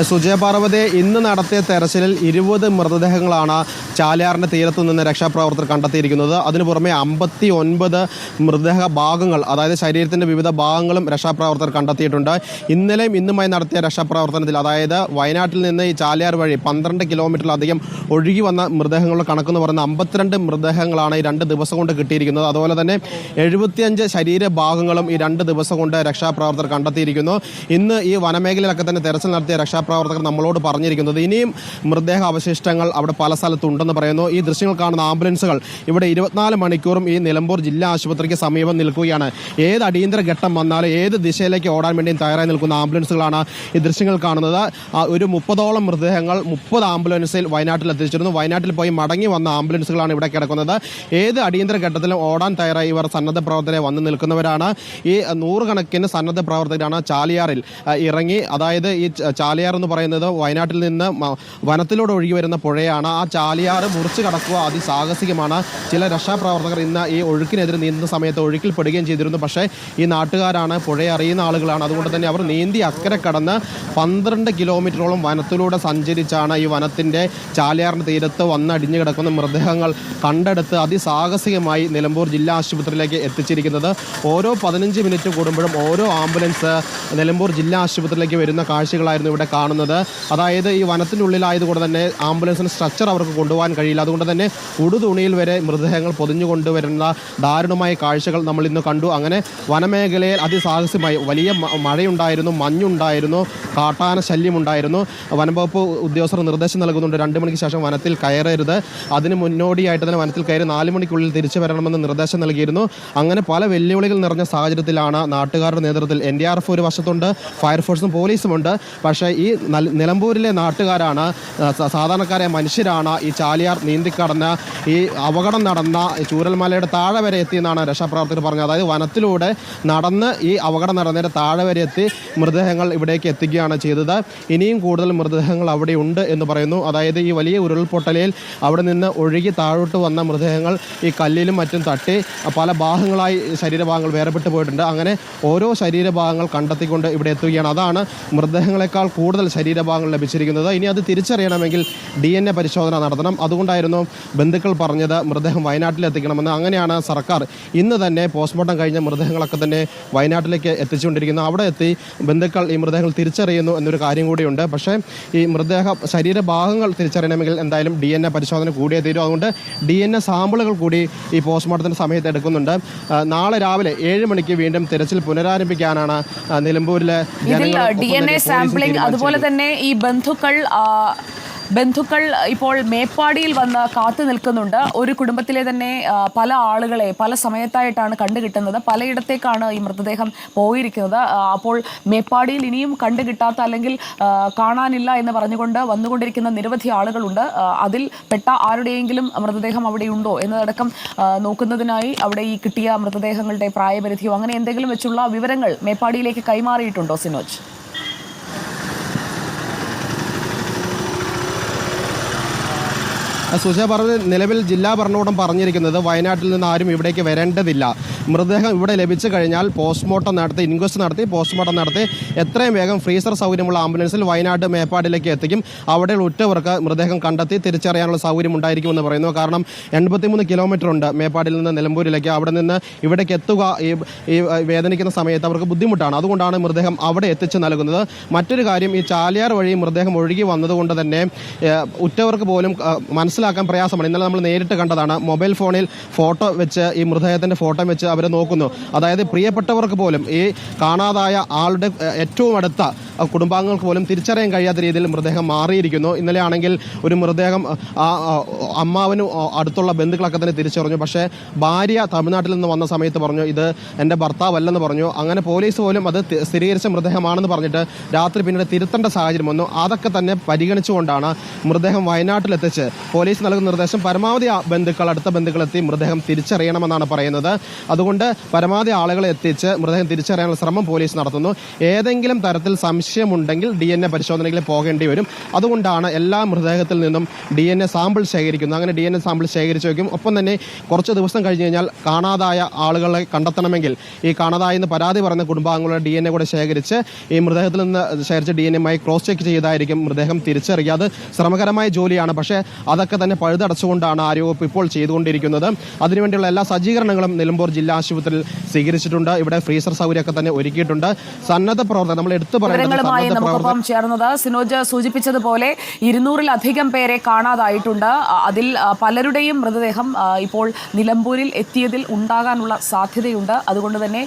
സുജയ പാർവതി, ഇന്ന് നടത്തിയ തെരച്ചിലിൽ 20 മൃതദേഹങ്ങളാണ് ചാലിയാറിൻ്റെ തീരത്തു നിന്ന് രക്ഷാപ്രവർത്തകർ കണ്ടെത്തിയിരിക്കുന്നത്. അതിനു പുറമെ 59 മൃതദേഹ ഭാഗങ്ങൾ, അതായത് ശരീരത്തിൻ്റെ വിവിധ ഭാഗങ്ങളും രക്ഷാപ്രവർത്തകർ കണ്ടെത്തിയിട്ടുണ്ട്. ഇന്നലെയും ഇന്നുമായി നടത്തിയ രക്ഷാപ്രവർത്തനത്തിൽ, അതായത് വയനാട്ടിൽ നിന്ന് ഈ ചാലിയാർ വഴി 12 കിലോമീറ്ററിലധികം ഒഴുകി വന്ന മൃതദേഹങ്ങളുടെ കണക്കെന്ന് പറയുന്ന 52 മൃതദേഹങ്ങളാണ് ഈ 2 ദിവസം കൊണ്ട് കിട്ടിയിരിക്കുന്നത്. അതുപോലെ തന്നെ 75 ശരീരഭാഗങ്ങളും ഈ 2 ദിവസം കൊണ്ട് രക്ഷാപ്രവർത്തകർ കണ്ടെത്തിയിരിക്കുന്നു. ഇന്ന് ഈ വനമേഖലയിലൊക്കെ തന്നെ തെരച്ചിൽ നടത്തിയ രക്ഷാപ്രവർത്തകർ നമ്മളോട് പറഞ്ഞിരിക്കുന്നത് ഇനിയും മൃതദേഹ അവശിഷ്ടങ്ങൾ അവിടെ പല സ്ഥലത്തുണ്ടെന്ന് പറയുന്നു. ഈ ദൃശ്യങ്ങൾ കാണുന്ന ആംബുലൻസുകൾ ഇവിടെ 24 മണിക്കൂറും ഈ നിലമ്പൂർ ജില്ലാ ആശുപത്രിക്ക് സമീപം നിൽക്കുകയാണ്. ഏത് അടിയന്തര ഘട്ടം വന്നാലും ഏത് ദിശയിലേക്ക് ഓടാൻ വേണ്ടിയും തയ്യാറായി നിൽക്കുന്ന ആംബുലൻസുകളാണ് ഈ ദൃശ്യങ്ങൾ കാണുന്നത്. ഒരു 30ഓളം മൃതദേഹങ്ങൾ 30 ആംബുലൻസിൽ വയനാട്ടിൽ എത്തിച്ചിരുന്നു. വയനാട്ടിൽ പോയി മടങ്ങി വന്ന ആംബുലൻസുകളാണ് ഇവിടെ കിടക്കുന്നത്. ഏത് അടിയന്തര ഘട്ടത്തിലും ഓടാൻ തയ്യാറായി ഇവർ സന്നദ്ധ പ്രവർത്തകരെ വന്ന് നിൽക്കുന്നവരാണ്. ഈ 100 കണക്കിന് സന്നദ്ധ പ്രവർത്തകരാണ് ചാലിയാറിൽ ഇറങ്ങി. അതായത് ഈ ചാലിയാർ എന്ന് പറയുന്നത് വയനാട്ടിൽ നിന്ന് വനത്തിലൂടെ ഒഴുകി വരുന്ന പുഴയാണ്. ആ ചാലിയാർ മുറിച്ച് കടക്കുക അതിസാഹസികമാണ്. ചില രക്ഷാപ്രവർത്തകർ ഇന്ന് ഈ ഒഴുക്കിനെതിരെ നീന്തുന്ന സമയത്ത് ഒഴുക്കിൽ പെടുകയും ചെയ്തിരുന്നു. പക്ഷേ ഈ നാട്ടുകാരാണ്, പുഴയെ അറിയുന്ന ആളുകളാണ്. അതുകൊണ്ട് തന്നെ അവർ നീന്തി അക്കരെ കടന്ന് 12 കിലോമീറ്ററോളം വനത്തിലൂടെ സഞ്ചരിച്ചാണ് ഈ വനത്തിൻ്റെ ചാലിയാറിൻ്റെ തീരത്ത് വന്നടിഞ്ഞു കിടക്കുന്ന മൃതദേഹങ്ങൾ കണ്ടെടുത്ത് അതിസാഹസികമായി നിലമ്പൂർ ജില്ലാ ആശുപത്രിയിലേക്ക് എത്തിച്ചിരിക്കുന്നത്. ഓരോ 15 മിനിറ്റ് കൂടുമ്പോഴും ഓരോ ആംബുലൻസ് നിലമ്പൂർ ജില്ലാ ആശുപത്രിയിലേക്ക് വരുന്ന കാഴ്ചകളായിരുന്നു ഇവിടെ കാണുന്നത്. അതായത് ഈ വനത്തിൻ്റെ ഉള്ളിലായതുകൊണ്ട് തന്നെ ആംബുലൻസിന് സ്ട്രക്ചർ അവർക്ക് കൊണ്ടുപോകാൻ കഴിയില്ല. അതുകൊണ്ട് തന്നെ ഉടുതുണിയിൽ വരെ മൃതദേഹങ്ങൾ പൊതിഞ്ഞു കൊണ്ടുവരുന്ന ദാരുണമായ കാഴ്ചകൾ നമ്മൾ ഇന്ന് കണ്ടു. അങ്ങനെ വനമേഖലയിൽ അതിസാഹസ്യമായി വലിയ മഴയുണ്ടായിരുന്നു, മഞ്ഞുണ്ടായിരുന്നു, കാട്ടാന ശല്യമുണ്ടായിരുന്നു. വനംവകുപ്പ് ഉദ്യോഗസ്ഥർ നിർദ്ദേശം നൽകുന്നുണ്ട് 2 മണിക്ക് ശേഷം വനത്തിൽ കയറരുത്. അതിന് മുന്നോടിയായിട്ട് തന്നെ വനത്തിൽ കയറി 4 മണിക്കുള്ളിൽ തിരിച്ചു വരണമെന്ന് നിർദ്ദേശം നൽകിയിരുന്നു. അങ്ങനെ പല വെല്ലുവിളികൾ നിറഞ്ഞ സാഹചര്യത്തിലാണ് നാട്ടുകാരുടെ നേതൃത്വത്തിൽ NDRF ഒരു വശത്തുണ്ട്, ഫയർഫോഴ്സും പോലീസുമുണ്ട്. പക്ഷേ ഈ നിലമ്പൂരിലെ നാട്ടുകാരാണ്, സാധാരണക്കാരായ മനുഷ്യരാണ് ഈ ചാലിയാർ നീന്തിക്കടന്ന് ഈ അപകടം നടന്ന ചൂരൽമലയുടെ താഴെ വരെ എത്തിയെന്നാണ് രക്ഷാപ്രവർത്തകർ പറഞ്ഞത്. അതായത് വനത്തിലൂടെ നടന്ന് ഈ അപകടം നടന്നതിൻ്റെ താഴെ വരെ എത്തി മൃതദേഹങ്ങൾ ഇവിടേക്ക് എത്തിക്കുകയാണ് ചെയ്തത്. ഇനിയും കൂടുതൽ മൃതദേഹങ്ങൾ അവിടെ ഉണ്ട് എന്ന് പറയുന്നു. അതായത് ഈ വലിയ ഉരുൾപൊട്ടലിൽ അവിടെ നിന്ന് ഒഴുകി താഴോട്ട് വന്ന മൃതദേഹങ്ങൾ ഈ കല്ലിലും മറ്റും തട്ടി പല ഭാഗങ്ങളായി ശരീരഭാഗങ്ങൾ വേർപെട്ട് പോയിട്ടുണ്ട്. അങ്ങനെ ഓരോ ശരീരഭാഗങ്ങൾ കണ്ടെത്തിക്കൊണ്ട് ഇവിടെ എത്തുകയാണ്. അതാണ് മൃതദേഹങ്ങളെക്കാൾ കൂടുതൽ ശരീരഭാഗങ്ങൾ ലഭിച്ചിരിക്കുന്നത്. ഇനി അത് തിരിച്ചറിയണമെങ്കിൽ DNA പരിശോധന നടത്തണം. അതുകൊണ്ടായിരുന്നു ബന്ധുക്കൾ പറഞ്ഞത് മൃതദേഹം വയനാട്ടിൽ എത്തിക്കണമെന്ന്. അങ്ങനെയാണ് സർക്കാർ ഇന്ന് തന്നെ പോസ്റ്റ്മോർട്ടം കഴിഞ്ഞ മൃതദേഹങ്ങളൊക്കെ തന്നെ വയനാട്ടിലേക്ക് എത്തിച്ചുകൊണ്ടിരിക്കുന്നത്. അവിടെ എത്തി ബന്ധുക്കൾ ഈ മൃതദേഹങ്ങൾ തിരിച്ചറിയുന്നു എന്നൊരു കാര്യം കൂടിയുണ്ട്. പക്ഷേ ഈ ശരീരഭാഗങ്ങൾ തിരിച്ചറിയണമെങ്കിൽ എന്തായാലും DNA പരിശോധന കൂടിയേ തീരും. അതുകൊണ്ട് DNA സാമ്പിളുകൾ കൂടി ഈ പോസ്റ്റ്മോർട്ടത്തിൻ്റെ സമയത്ത് എടുക്കുന്നുണ്ട്. നാളെ രാവിലെ 7 മണിക്ക് വീണ്ടും തിരച്ചിൽ പുനരാരംഭിക്കാനാണ് നിലമ്പൂരിലെ DNA സാമ്പിളിംഗ്. അതുപോലെ തന്നെ ഈ ബന്ധുക്കൾ ഇപ്പോൾ മേപ്പാടിയിൽ വന്ന് കാത്തു നിൽക്കുന്നുണ്ട്. ഒരു കുടുംബത്തിലെ തന്നെ പല ആളുകളെ പല സമയത്തായിട്ടാണ് കണ്ടുകിട്ടുന്നത്. പലയിടത്തേക്കാണ് ഈ മൃതദേഹം പോയിരിക്കുന്നത്. അപ്പോൾ മേപ്പാടിയിൽ ഇനിയും കണ്ടുകിട്ടാത്ത അല്ലെങ്കിൽ കാണാനില്ല എന്ന് പറഞ്ഞുകൊണ്ട് വന്നുകൊണ്ടിരിക്കുന്ന നിരവധി ആളുകളുണ്ട്. അതിൽ പെട്ട ആരുടെയെങ്കിലും മൃതദേഹം അവിടെയുണ്ടോ എന്നതടക്കം നോക്കുന്നതിനായി അവിടെ ഈ കിട്ടിയ മൃതദേഹങ്ങളുടെ പ്രായപരിധിയോ അങ്ങനെ എന്തെങ്കിലും വെച്ചുള്ള വിവരങ്ങൾ മേപ്പാടിയിലേക്ക് കൈമാറിയിട്ടുണ്ടോ സിനോജ്? സുജയ പറഞ്ഞ നിലവിൽ ജില്ലാ ഭരണകൂടം പറഞ്ഞിരിക്കുന്നത് വയനാട്ടിൽ നിന്ന് ആരും ഇവിടേക്ക് വരേണ്ടതില്ല. മൃതദേഹം ഇവിടെ ലഭിച്ചു കഴിഞ്ഞാൽ പോസ്റ്റ്മോർട്ടം നടത്തി, ഇൻക്വസ്റ്റ് നടത്തി, പോസ്റ്റ്മോർട്ടം നടത്തി എത്രയും വേഗം ഫ്രീസർ സൗകര്യമുള്ള ആംബുലൻസിൽ വയനാട് മേപ്പാടിലേക്ക് എത്തിക്കും. അവിടെ ഉറ്റവർക്ക് മൃതദേഹം കണ്ടെത്തി തിരിച്ചറിയാനുള്ള സൗകര്യം ഉണ്ടായിരിക്കുമെന്ന് പറയുന്നു. കാരണം 83 കിലോമീറ്റർ ഉണ്ട് മേപ്പാടിൽ നിന്ന് നിലമ്പൂരിലേക്ക്. അവിടെ നിന്ന് ഇവിടേക്ക് എത്തുക ഈ വേദനിക്കുന്ന സമയത്ത് അവർക്ക് ബുദ്ധിമുട്ടാണ്. അതുകൊണ്ടാണ് മൃതദേഹം അവിടെ എത്തിച്ച് നൽകുന്നത്. മറ്റൊരു കാര്യം, ഈ ചാലിയാർ വഴി മൃതദേഹം ഒഴുകി വന്നതുകൊണ്ട് തന്നെ ഉറ്റവർക്ക് പോലും മനസ്സിലാക്കാൻ പ്രയാസമാണ്. ഇന്നലെ നമ്മൾ നേരിട്ട് കണ്ടതാണ്. മൊബൈൽ ഫോണിൽ ഫോട്ടോ വെച്ച് ഈ മൃതദേഹത്തിൻ്റെ ഫോട്ടോ വെച്ച് അവരെ നോക്കുന്നു. അതായത് പ്രിയപ്പെട്ടവർക്ക് പോലും ഈ കാണാതായ ആളുടെ ഏറ്റവും അടുത്ത കുടുംബാംഗങ്ങൾക്ക് പോലും തിരിച്ചറിയാൻ കഴിയാത്ത രീതിയിൽ മൃതദേഹം മാറിയിരിക്കുന്നു. ഇന്നലെ ആണെങ്കിൽ ഒരു മൃതദേഹം അമ്മാവനും അടുത്തുള്ള ബന്ധുക്കളൊക്കെ തന്നെ തിരിച്ചറിഞ്ഞു. പക്ഷേ ഭാര്യ തമിഴ്നാട്ടിൽ നിന്ന് വന്ന സമയത്ത് പറഞ്ഞു ഇത് എൻ്റെ ഭർത്താവല്ലെന്ന് പറഞ്ഞു. അങ്ങനെ പോലീസ് പോലും അത് സ്ഥിരീകരിച്ച മൃതദേഹമാണെന്ന് പറഞ്ഞിട്ട് രാത്രി പിന്നീട് തിരുത്തേണ്ട സാഹചര്യം വന്നു. അതൊക്കെ തന്നെ പരിഗണിച്ചുകൊണ്ടാണ് മൃതദേഹം വയനാട്ടിലെത്തിച്ച് പോലീസ് നൽകുന്ന നിർദ്ദേശം പരമാവധി അടുത്ത ബന്ധുക്കളെത്തി മൃതദേഹം തിരിച്ചറിയണമെന്നാണ് പറയുന്നത്. അതുകൊണ്ട് പരമാവധി ആളുകളെ എത്തിച്ച് മൃതദേഹം തിരിച്ചറിയാനുള്ള ശ്രമം പോലീസ് നടത്തുന്നു. ഏതെങ്കിലും തരത്തിൽ സംശയമുണ്ടെങ്കിൽ DNA പരിശോധനയ്ക്ക് പോകേണ്ടി വരും. അതുകൊണ്ടാണ് എല്ലാ മൃതദേഹത്തിൽ നിന്നും DNA സാമ്പിൾ ശേഖരിക്കുന്നത്. അങ്ങനെ DNA സാമ്പിൾ ശേഖരിച്ചു വയ്ക്കും. ഒപ്പം തന്നെ കുറച്ച് ദിവസം കഴിഞ്ഞ് കഴിഞ്ഞാൽ കാണാതായ ആളുകളെ കണ്ടെത്തണമെങ്കിൽ ഈ കാണാതായെന്ന് പരാതി പറയുന്ന കുടുംബാംഗങ്ങളുടെ DNA കൂടെ ശേഖരിച്ച് ഈ മൃതദേഹത്തിൽ നിന്ന് ശേഖരിച്ച DNA ക്രോസ് ചെക്ക് ചെയ്തായിരിക്കും മൃതദേഹം തിരിച്ചറിയുക. അത് ശ്രമകരമായ ജോലിയാണ്. പക്ഷേ അതൊക്കെ തന്നെ പഴുതടച്ചുകൊണ്ടാണ് ആരോഗ്യവകുപ്പ് ഇപ്പോൾ ചെയ്തുകൊണ്ടിരിക്കുന്നത്. അതിനുവേണ്ടിയുള്ള എല്ലാ സജ്ജീകരണങ്ങളും നിലമ്പൂർ ജില്ലാ ആശുപത്രിയിൽ സ്വീകരിച്ചിട്ടുണ്ട്. ഇവിടെ ഫ്രീസർ സൗകര്യമൊക്കെ തന്നെ ഒരുക്കിയിട്ടുണ്ട്. സന്നദ്ധ പ്രവർത്തകർ നമ്മൾ എടുത്തു വിവരങ്ങളുമായി നമുക്കൊപ്പം ചേർന്നത് സിനോജ് സൂചിപ്പിച്ചതുപോലെ 200-ലധികം പേരെ കാണാതായിട്ടുണ്ട്. അതിൽ പലരുടെയും മൃതദേഹം ഇപ്പോൾ നിലമ്പൂരിൽ എത്തിയതിൽ ഉണ്ടാകാനുള്ള സാധ്യതയുണ്ട്. അതുകൊണ്ട് തന്നെ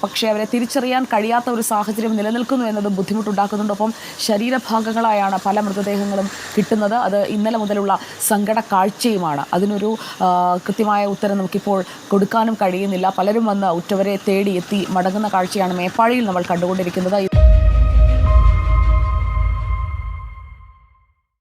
പക്ഷേ അവരെ തിരിച്ചറിയാൻ കഴിയാത്ത ഒരു സാഹചര്യം നിലനിൽക്കുന്നു എന്നത് ബുദ്ധിമുട്ടുണ്ടാക്കുന്നുണ്ട്. ഒപ്പം ശരീരഭാഗങ്ങളായാണ് പല മൃതദേഹങ്ങളും കിട്ടുന്നത്. അത് ഇന്നലെ മുതലുള്ള സങ്കട കാഴ്ചയുമാണ്. അതിനൊരു കൃത്യമായ ഉത്തരം നമുക്കിപ്പോൾ കൊടുക്കാനും കഴിയുന്നില്ല. പലരും വന്ന് ഉറ്റവരെ തേടി എത്തി മടങ്ങുന്ന കാഴ്ചയാണ് മേപ്പാടിയിൽ നമ്മൾ കണ്ടുകൊണ്ടിരിക്കുന്നത്.